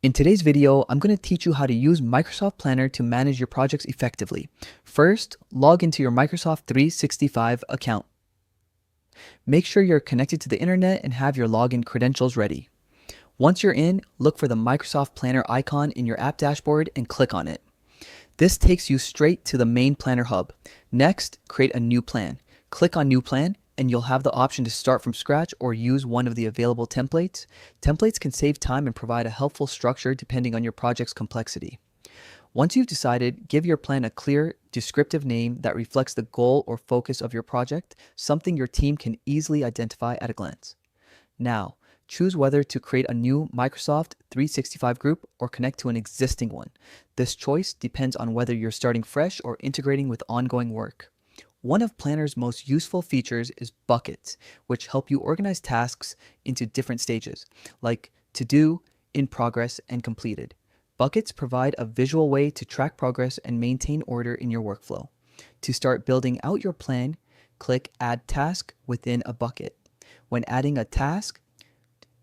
In today's video, I'm going to teach you how to use Microsoft Planner to manage your projects effectively. First, log into your Microsoft 365 account. Make sure you're connected to the internet and have your login credentials ready. Once you're in, look for the Microsoft Planner icon in your app dashboard and click on it. This takes you straight to the main Planner hub. Next, create a new plan. Click on New Plan and you'll have the option to start from scratch or use one of the available templates. Templates can save time and provide a helpful structure depending on your project's complexity. Once you've decided, give your plan a clear, descriptive name that reflects the goal or focus of your project, something your team can easily identify at a glance. Now, choose whether to create a new Microsoft 365 group or connect to an existing one. This choice depends on whether you're starting fresh or integrating with ongoing work. One of Planner's most useful features is buckets, which help you organize tasks into different stages, like to do, in progress, and completed. Buckets provide a visual way to track progress and maintain order in your workflow. To start building out your plan, click Add Task within a bucket. When adding a task,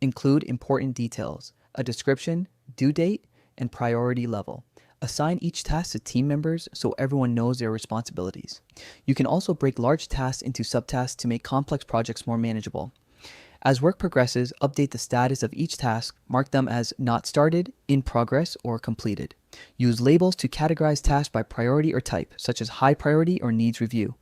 include important details, a description, due date, and priority level. Assign each task to team members so everyone knows their responsibilities. You can also break large tasks into subtasks to make complex projects more manageable. As work progresses, update the status of each task, mark them as not started, in progress, or completed. Use labels to categorize tasks by priority or type, such as high priority or needs review,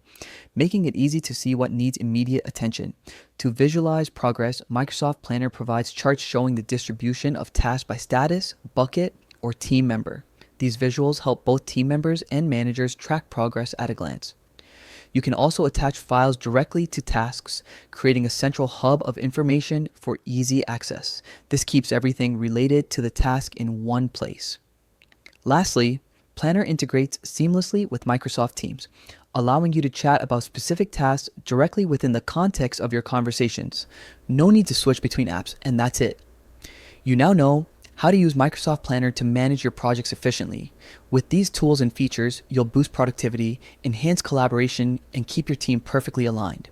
making it easy to see what needs immediate attention. To visualize progress, Microsoft Planner provides charts showing the distribution of tasks by status, bucket, or team member. These visuals help both team members and managers track progress at a glance. You can also attach files directly to tasks, creating a central hub of information for easy access. This keeps everything related to the task in one place. Lastly, Planner integrates seamlessly with Microsoft Teams, allowing you to chat about specific tasks directly within the context of your conversations. No need to switch between apps, and that's it. You now know how to use Microsoft Planner to manage your projects efficiently. With these tools and features, you'll boost productivity, enhance collaboration, and keep your team perfectly aligned.